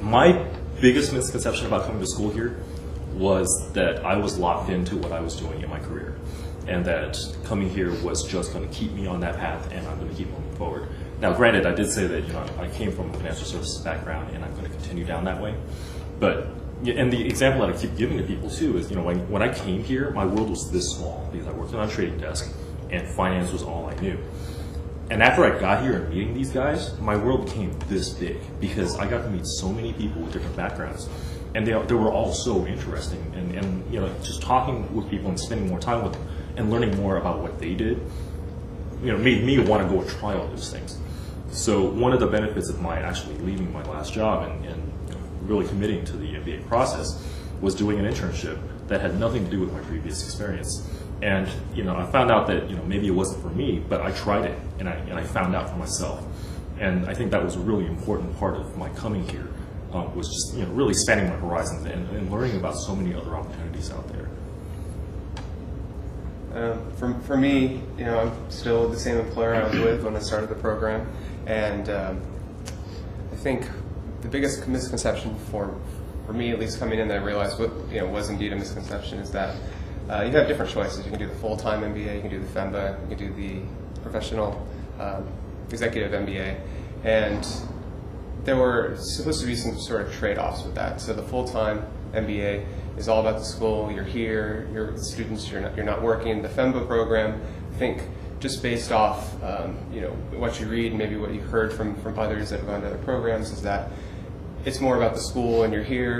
my biggest misconception about coming to school here was that I was locked into what I was doing in my career, and that coming here was just going to keep me on that path, and I'm going to keep moving forward. Now, granted, I did say that I came from a financial services background, and I'm going to continue down that way. But and the example that I keep giving to people too is, when I came here, my world was this small because I worked on a trading desk, and finance was all I knew. And after I got here and meeting these guys, my world became this big because I got to meet so many people with different backgrounds, and they were all so interesting. And just talking with people and spending more time with them and learning more about what they did, made me want to go and try all those things. So one of the benefits of my actually leaving my last job and really committing to the MBA process was doing an internship that had nothing to do with my previous experience. And I found out that maybe it wasn't for me, but I tried it and I found out for myself. And I think that was a really important part of my coming here, was just really expanding my horizons and learning about so many other opportunities out there. For me, I'm still with the same employer I was with when I started the program, and I think the biggest misconception for me, at least coming in, that I realized was indeed a misconception is that you have different choices. You can do the full-time MBA, you can do the FEMBA, you can do the professional executive MBA, and there were supposed to be some sort of trade-offs with that. So the full-time MBA is all about the school. You're here, you're with students, you're not working. The FEMBA program, I think, just based off what you read, maybe what you heard from others that have gone to other programs, is that it's more about the school, and you're here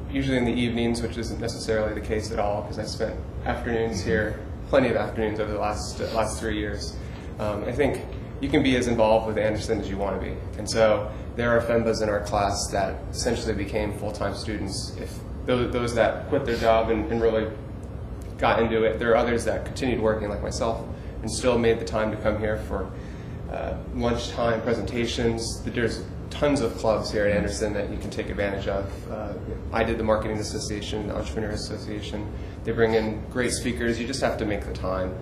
usually in the evenings, which isn't necessarily the case at all, because I spent afternoons here, plenty of afternoons over the last 3 years. I think you can be as involved with Anderson as you want to be, and so there are FEMBAs in our class that essentially became full-time students. If those that quit their job and really got into it, there are others that continued working like myself and still made the time to come here for lunchtime presentations. There's tons of clubs here at Anderson that you can take advantage of. I did the Marketing Association, the Entrepreneur Association. They bring in great speakers. You just have to make the time.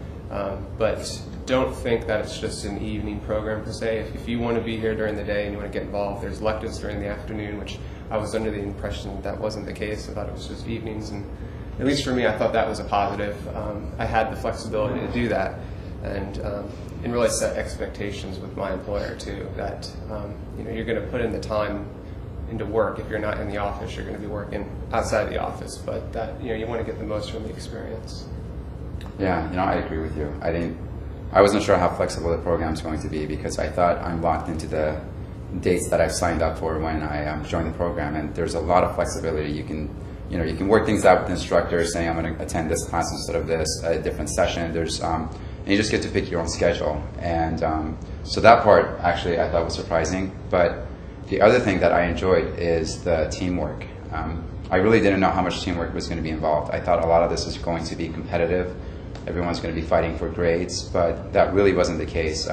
But don't think that it's just an evening program per se. If you want to be here during the day and you want to get involved, there's electives during the afternoon, which I was under the impression that wasn't the case. I thought it was just evenings, and at least for me, I thought that was a positive. I had the flexibility to do that, and really set expectations with my employer too, that you're going to put in the time into work. If you're not in the office, you're going to be working outside the office, but that you want to get the most from the experience. Yeah, I agree with you. I wasn't sure how flexible the program's going to be, because I thought I'm locked into the dates that I've signed up for when I joined the program, and there's a lot of flexibility. You can work things out with instructors, saying I'm going to attend this class instead of this, a different session. And you just get to pick your own schedule, and so that part actually I thought was surprising. But the other thing that I enjoyed is the teamwork. I really didn't know how much teamwork was going to be involved. I thought a lot of this was going to be competitive. Everyone's going to be fighting for grades, but that really wasn't the case.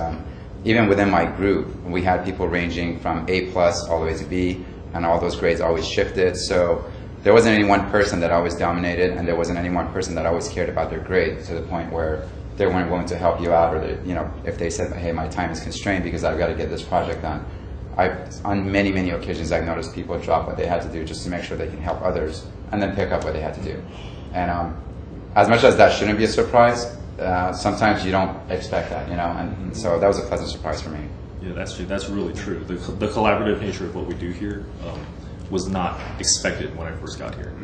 Even within my group, we had people ranging from A+ all the way to B, and all those grades always shifted. So there wasn't any one person that always dominated, and there wasn't any one person that always cared about their grade to the point where they weren't willing to help you out, or if they said, hey, my time is constrained because I've got to get this project done. On many, many occasions, I've noticed people drop what they had to do just to make sure they can help others, and then pick up what they had to do. And as much as that shouldn't be a surprise, sometimes you don't expect that, and so that was a pleasant surprise for me. Yeah, that's true. That's really true. The collaborative nature of what we do here was not expected when I first got here.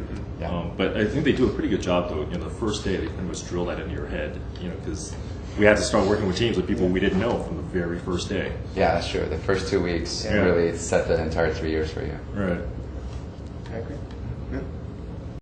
Yeah. But I think they do a pretty good job, though. The first day they pretty much drill that into your head, because we had to start working with teams with people we didn't know from the very first day. Yeah, that's true. The first 2 weeks really set the entire 3 years for you. Right. I agree. Yeah.